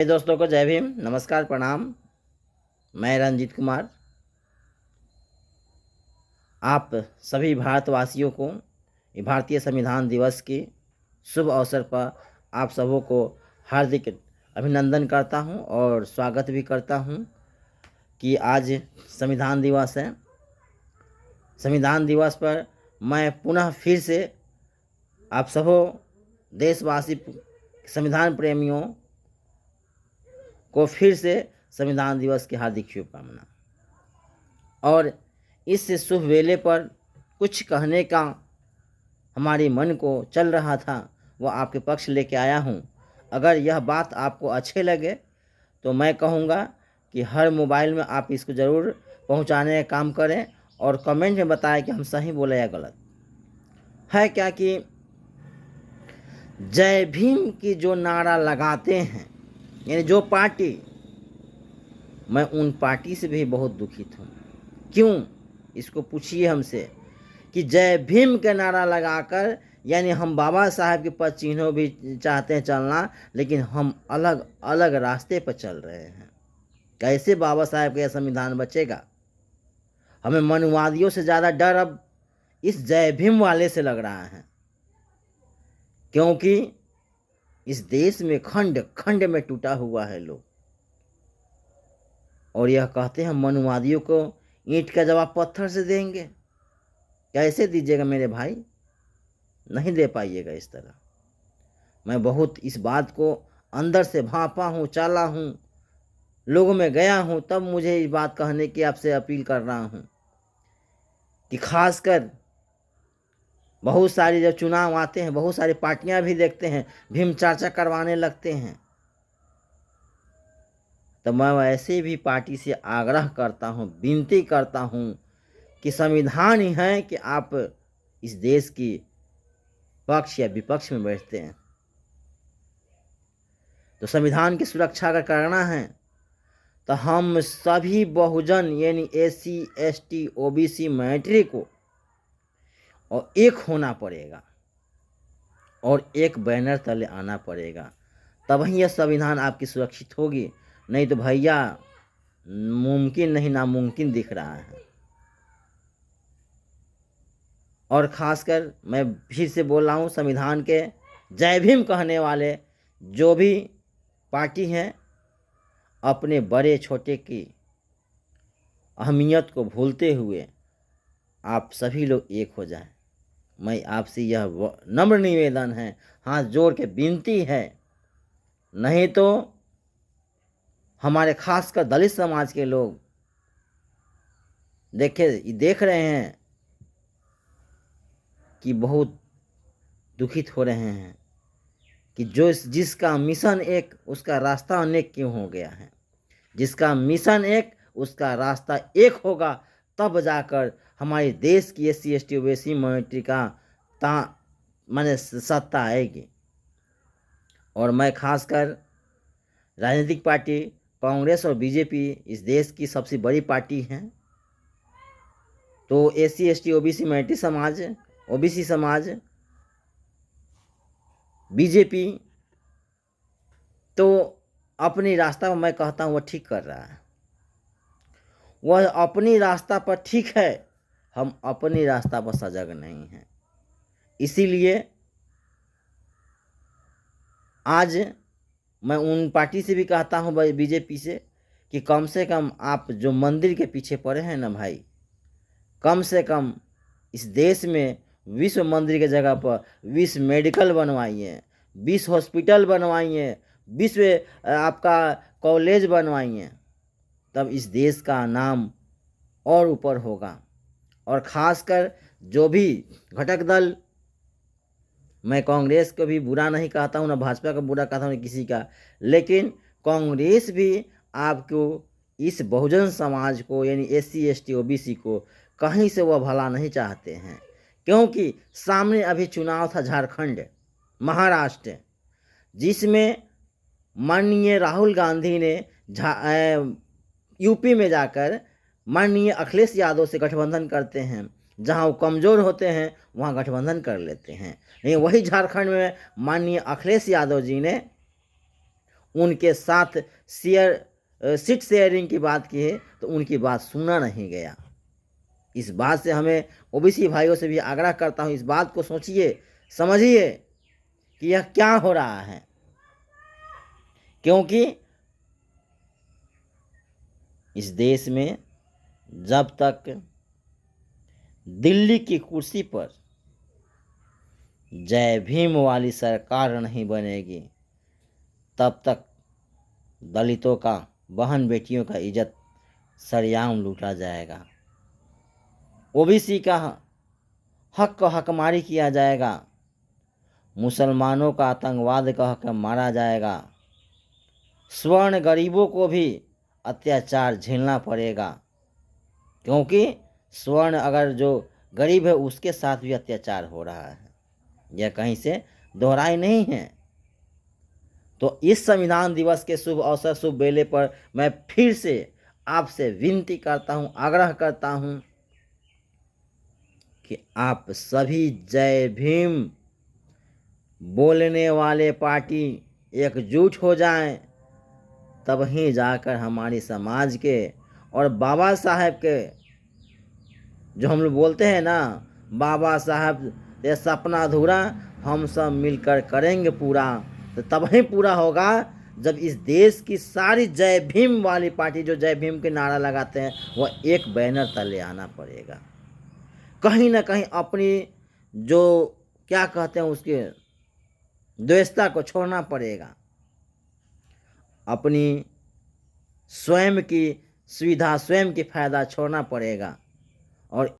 दोस्तों को जय भीम, नमस्कार, प्रणाम। मैं रंजीत कुमार आप सभी भारतवासियों को ये भारतीय संविधान दिवस के शुभ अवसर पर आप सबों को हार्दिक अभिनंदन करता हूं और स्वागत भी करता हूं कि आज संविधान दिवस है। संविधान दिवस पर मैं पुनः फिर से आप सबों देशवासी संविधान प्रेमियों को फिर से संविधान दिवस की हार्दिक शुभकामना। और इस शुभ वेले पर कुछ कहने का हमारे मन को चल रहा था, वह आपके पक्ष लेके आया हूँ। अगर यह बात आपको अच्छे लगे तो मैं कहूँगा कि हर मोबाइल में आप इसको ज़रूर पहुँचाने का काम करें और कमेंट में बताएं कि हम सही बोले या गलत है। क्या कि जय भीम की जो नारा लगाते हैं, यानी जो पार्टी, मैं उन पार्टी से भी बहुत दुखित हूँ। क्यों, इसको पूछिए हमसे कि जय भीम के नारा लगाकर, यानी हम बाबा साहब के पद चिन्हों भी चाहते हैं चलना, लेकिन हम अलग अलग रास्ते पर चल रहे हैं। कैसे बाबा साहब का संविधान बचेगा? हमें मनुवादियों से ज़्यादा डर अब इस जय भीम वाले से लग रहा है, क्योंकि इस देश में खंड खंड में टूटा हुआ है लोग, और यह कहते हैं मनुवादियों को ईंट का जवाब पत्थर से देंगे। कैसे दीजिएगा मेरे भाई? नहीं दे पाइएगा इस तरह। मैं बहुत इस बात को अंदर से भांपा हूँ, चाला हूँ, लोगों में गया हूँ, तब मुझे इस बात कहने की आपसे अपील कर रहा हूँ कि खासकर बहुत सारी जब चुनाव आते हैं, बहुत सारी पार्टियां भी देखते हैं भीम चर्चा करवाने लगते हैं, तो मैं ऐसे भी पार्टी से आग्रह करता हूँ, विनती करता हूँ कि संविधान ही है कि आप इस देश की पक्ष या विपक्ष में बैठते हैं। तो संविधान की सुरक्षा अगर करना है तो हम सभी बहुजन यानी SC ST OBC माइनॉरिटी को और एक होना पड़ेगा और एक बैनर तले आना पड़ेगा, तभी यह संविधान आपकी सुरक्षित होगी। नहीं तो भैया मुमकिन नहीं, नामुमकिन दिख रहा है। और ख़ासकर मैं फिर से बोल रहा हूँ, संविधान के जय भीम कहने वाले जो भी पार्टी हैं, अपने बड़े छोटे की अहमियत को भूलते हुए आप सभी लोग एक हो जाएं। मैं आपसे यह नम्र निवेदन है, हाथ जोड़ के विनती है। नहीं तो हमारे खासकर दलित समाज के लोग देख रहे हैं कि बहुत दुखित हो रहे हैं कि जिसका मिशन एक उसका रास्ता अनेक क्यों हो गया है। जिसका मिशन एक उसका रास्ता एक होगा, तब जाकर हमारे देश की SC ST OBC माइनॉरिटी का माने सत्ता आएगी। और मैं खासकर राजनीतिक पार्टी कांग्रेस और BJP इस देश की सबसे बड़ी पार्टी हैं, तो SC ST OBC माइनॉरिटी समाज, OBC समाज, BJP तो अपनी रास्ता मैं कहता हूँ वह ठीक कर रहा है। वह अपनी रास्ता पर ठीक है, हम अपनी रास्ता पर सजग नहीं हैं। इसीलिए आज मैं उन पार्टी से भी कहता हूँ, BJP से, कि कम से कम आप जो मंदिर के पीछे पड़े हैं ना भाई, कम से कम इस देश में 20 मंदिर के जगह पर 20 मेडिकल बनवाइए, 20 हॉस्पिटल बनवाइए, 20 आपका कॉलेज बनवाइए, तब इस देश का नाम और ऊपर होगा। और ख़ासकर जो भी घटक दल, मैं कांग्रेस को भी बुरा नहीं कहता हूँ, ना भाजपा का बुरा कहता हूँ, ना किसी का, लेकिन कांग्रेस भी आपको इस बहुजन समाज को यानी SC ST OBC को कहीं से वह भला नहीं चाहते हैं। क्योंकि सामने अभी चुनाव था झारखंड, महाराष्ट्र, जिसमें माननीय राहुल गांधी ने यूपी में जाकर माननीय अखिलेश यादव से गठबंधन करते हैं। जहां वो कमज़ोर होते हैं वहां गठबंधन कर लेते हैं। लेकिन वही झारखंड में माननीय अखिलेश यादव जी ने उनके साथ सीट शेयरिंग की बात की है तो उनकी बात सुना नहीं गया। इस बात से हमें ओबीसी भाइयों से भी आग्रह करता हूँ, इस बात को सोचिए, समझिए कि यह क्या हो रहा है। क्योंकि इस देश में जब तक दिल्ली की कुर्सी पर जय भीम वाली सरकार नहीं बनेगी, तब तक दलितों का, बहन बेटियों का इज्जत सरेआम लूटा जाएगा। ओबीसी का हक को हकमारी किया जाएगा। मुसलमानों का आतंकवाद कह कर मारा जाएगा। स्वर्ण गरीबों को भी अत्याचार झेलना पड़ेगा, क्योंकि स्वर्ण अगर जो गरीब है उसके साथ भी अत्याचार हो रहा है, यह कहीं से दोहराई नहीं है। तो इस संविधान दिवस के शुभ अवसर, शुभ बेले पर मैं फिर से आपसे विनती करता हूँ, आग्रह करता हूँ कि आप सभी जय भीम बोलने वाले पार्टी एकजुट हो जाएं, तब ही जाकर हमारी समाज के और बाबा साहब के, जो हम लोग बोलते हैं ना, बाबा साहब ये सपना अधूरा हम सब मिलकर करेंगे पूरा, तो तब ही पूरा होगा जब इस देश की सारी जय भीम वाली पार्टी, जो जय भीम के नारा लगाते हैं, वह एक बैनर तले आना पड़ेगा। कहीं ना कहीं अपनी जो क्या कहते हैं उसके द्वेषता को छोड़ना पड़ेगा। अपनी स्वयं की सुविधा, स्वयं की फायदा छोड़ना पड़ेगा और